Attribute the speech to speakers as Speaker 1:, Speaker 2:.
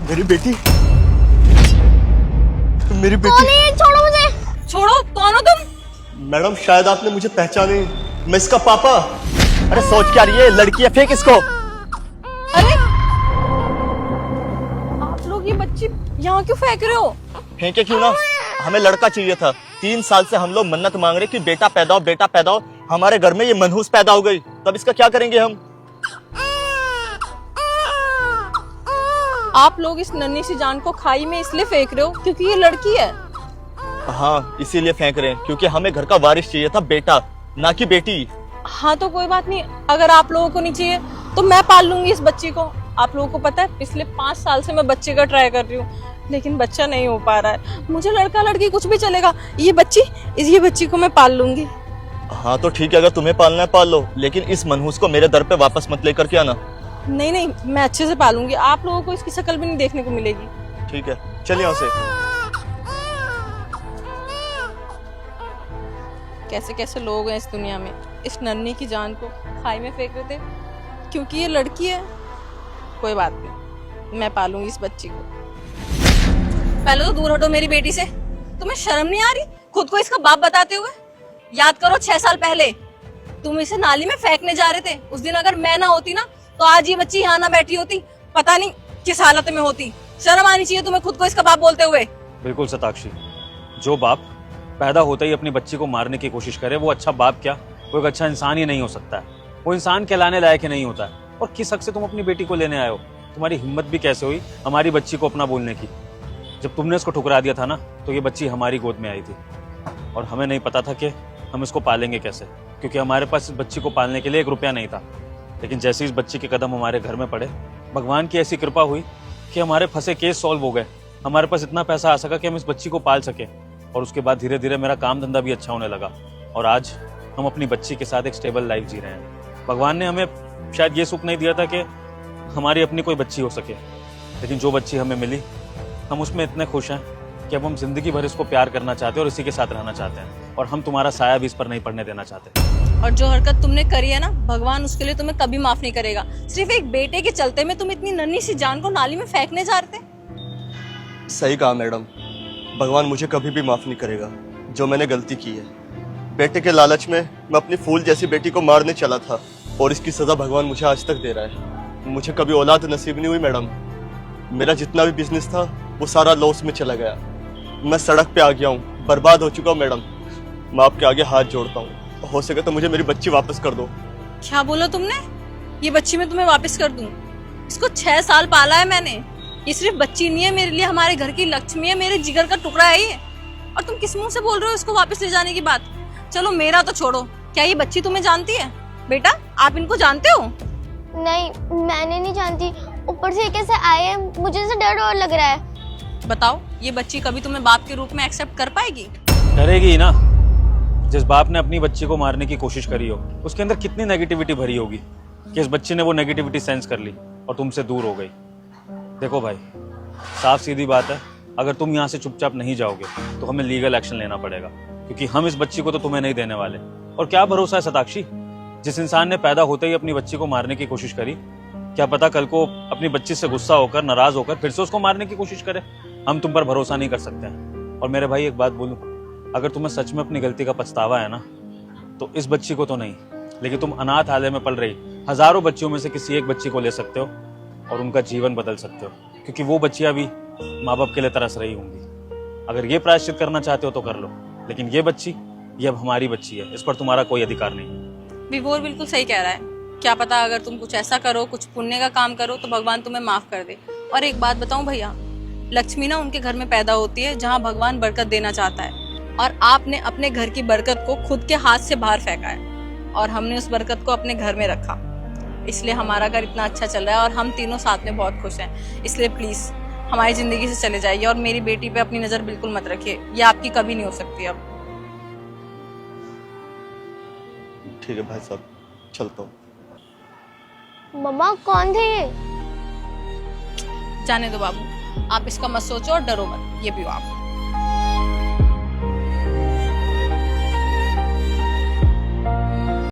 Speaker 1: मेरी बेटी, मेरी बेटी।
Speaker 2: कौन है ये? छोड़ो मुझे।
Speaker 3: छोड़ो, कौन हो तुम?
Speaker 1: मैडम शायद आपने मुझे पहचाने, मैं इसका पापा। अरे सोच क्या रही है, लड़की है, फेंक इसको।
Speaker 3: अरे आप लोग ये बच्ची यहाँ क्यों फेंक रहे हो?
Speaker 1: फेंके क्यों ना, हमें लड़का चाहिए था। 3 साल से हम लोग मन्नत मांग रहे कि बेटा पैदा हो, बेटा पैदा हो। हमारे घर में ये मनहूस पैदा हो गई, तब इसका क्या करेंगे हम?
Speaker 3: आप लोग इस नन्ही सी जान को खाई में इसलिए फेंक रहे हो क्योंकि ये लड़की है?
Speaker 1: हाँ, इसीलिए फेंक रहे हैं क्योंकि हमें घर का वारिस चाहिए था, बेटा, ना कि बेटी।
Speaker 3: हाँ तो कोई बात नहीं, अगर आप लोगों को नहीं चाहिए तो मैं पाल लूंगी इस बच्ची को। आप लोगों को पता है पिछले 5 साल से मैं बच्चे का ट्राई कर रही हूँ, लेकिन बच्चा नहीं हो पा रहा है। मुझे लड़का लड़की कुछ भी चलेगा, ये बच्ची को मैं पाल लूंगी।
Speaker 1: हाँ तो ठीक है, अगर तुम्हें पालना है पाल लो, लेकिन इस मनहूस को मेरे दर पे वापस मत लेकर के आना।
Speaker 3: नहीं नहीं, मैं अच्छे से पालूंगी, आप लोगों को इसकी शक्ल भी नहीं देखने को मिलेगी।
Speaker 1: ठीक है, चल यहाँ से।
Speaker 3: कैसे कैसे लोग हैं इस दुनिया में, इस नन्ही की जान को खाई में फेंक रहे थे क्योंकि ये लड़की है। कोई बात नहीं, मैं पालूंगी इस बच्ची को। पहले तो दूर हटो मेरी बेटी से। तुम्हें शर्म नहीं आ रही खुद को इसका बाप बताते हुए? याद करो 6 साल पहले तुम इसे नाली में फेंकने जा रहे थे। उस दिन अगर मैं ना होती ना तो आज ये बच्ची यहाँ ना बैठी होती, पता नहीं किस हालत में होती। शर्म आनी चाहिए तुम्हें खुद को इसका बाप बोलते हुए।
Speaker 4: बिल्कुल शताक्षी, जो बाप पैदा होते ही अपनी बच्ची को मारने की कोशिश करे वो अच्छा बाप क्या, वो एक अच्छा इंसान ही नहीं हो सकता है। वो इंसान कहलाने लायक ही नहीं होता है। और किस हक से तुम अपनी बेटी को लेने आए हो? तुम्हारी हिम्मत भी कैसे हुई हमारी बच्ची को अपना बोलने की? जब तुमने इसको ठुकरा दिया था ना तो ये बच्ची हमारी गोद में आई थी और हमें नहीं पता था कि हम इसको पालेंगे कैसे, क्योंकि हमारे पास इस बच्ची को पालने के लिए 1 रुपया नहीं था। लेकिन जैसे इस बच्ची के कदम हमारे घर में पड़े, भगवान की ऐसी कृपा हुई कि हमारे फंसे केस सॉल्व हो गए। हमारे पास इतना पैसा आ सका कि हम इस बच्ची को पाल सके। और उसके बाद धीरे धीरे मेरा काम धंधा भी अच्छा होने लगा और आज हम अपनी बच्ची के साथ एक स्टेबल लाइफ जी रहे हैं। भगवान ने हमें शायद ये सुख नहीं दिया था कि हमारी अपनी कोई बच्ची हो सके, लेकिन जो बच्ची हमें मिली हम उसमें इतने खुश हैं कि अब हम जिंदगी भर इसको प्यार करना चाहते हैं और इसी के साथ रहना चाहते हैं। और हम तुम्हारा साया भी इस पर नहीं पड़ने देना चाहते।
Speaker 3: और जो हरकत तुमने करी है ना, भगवान उसके लिए तुम्हें कभी माफ नहीं करेगा। सिर्फ एक बेटे के चलते में तुम इतनी नन्ही सी जान को नाली में फेंकने जा रहे थे।
Speaker 1: सही कहा मैडम, भगवान मुझे कभी भी माफ नहीं करेगा जो मैंने गलती की है। बेटे के लालच में मैं अपनी फूल जैसी बेटी को मारने चला था और इसकी सजा भगवान मुझे आज तक दे रहा है। मुझे कभी औलाद नसीब नहीं हुई मैडम। मेरा जितना भी बिजनेस था वो सारा लॉस में चला गया। मैं सड़क पे आ गया हूँ, बर्बाद हो चुका हूँ मैडम। मैं आपके आगे हाथ जोड़ता हूँ, हो सके तो मुझे मेरी बच्ची वापस कर दो।
Speaker 3: क्या बोला तुमने? ये बच्ची मैं तुम्हें वापस कर दूं? इसको 6 साल पाला है मैंने। ये सिर्फ बच्ची नहीं है मेरे लिए, हमारे घर की लक्ष्मी है, मेरे जिगर का टुकड़ा है ये। और तुम किस मुंह से बोल रहे हो इसको वापस ले जाने की बात? चलो मेरा तो छोड़ो, क्या ये बच्ची तुम्हें जानती है? बेटा आप इनको जानते हो?
Speaker 2: नहीं, मैंने नहीं जानती। ऊपर से कैसे आए हैं, मुझे से डर और लग रहा है।
Speaker 3: बताओ, ये बच्ची कभी तुम्हें बाप के रूप में एक्सेप्ट कर पाएगी?
Speaker 4: डरेगी ही ना। जिस बाप ने अपनी बच्ची को मारने की कोशिश करी हो उसके अंदर कितनी नेगेटिविटी भरी होगी कि इस बच्ची ने वो नेगेटिविटी सेंस कर ली और तुमसे दूर हो गई। देखो भाई, साफ सीधी बात है, अगर तुम यहाँ से चुपचाप नहीं जाओगे तो हमें लीगल एक्शन लेना पड़ेगा, क्योंकि हम इस बच्ची को तो तुम्हें नहीं देने वाले। और क्या भरोसा है शताक्षी, जिस इंसान ने पैदा होते ही अपनी बच्ची को मारने की कोशिश करी, क्या पता कल को अपनी बच्ची से गुस्सा होकर, नाराज होकर फिर से उसको मारने की कोशिश करे। हम तुम पर भरोसा नहीं कर सकते हैं। और मेरे भाई एक बात बोलूं, अगर तुम्हें सच में अपनी गलती का पछतावा है ना तो इस बच्ची को तो नहीं, लेकिन तुम अनाथालय में पल रही हजारों बच्चियों में से किसी एक बच्ची को ले सकते हो और उनका जीवन बदल सकते हो, क्योंकि वो बच्चियां भी माँ बाप के लिए तरस रही होंगी। अगर ये प्रायश्चित करना चाहते हो तो कर लो, लेकिन ये बच्ची, ये अब हमारी बच्ची है, इस पर तुम्हारा कोई अधिकार नहीं।
Speaker 3: विभोर बिल्कुल सही कह रहा है। क्या पता अगर तुम कुछ ऐसा करो, कुछ पुण्य का काम करो तो भगवान तुम्हें माफ कर दे। और एक बात बताऊं भैया, लक्ष्मी ना उनके घर में पैदा होती है जहाँ भगवान बरकत देना चाहता है, और आपने अपने घर की बरकत को खुद के हाथ से बाहर फेंका है और हमने उस बरकत को अपने घर में रखा, इसलिए हमारा घर इतना अच्छा चल रहा है और हम तीनों साथ में बहुत खुश हैं। इसलिए प्लीज हमारी जिंदगी से चले जाइए और मेरी बेटी पे अपनी नजर बिल्कुल मत रखिए, ये आपकी कभी नहीं हो सकती। अब
Speaker 1: ठीक है भाई साहब, चलता हूँ।
Speaker 2: मम्मा कौन थे ये?
Speaker 3: जाने दो बाबू, आप इसका मत सोचो और डरो मत, ये भी हो आप।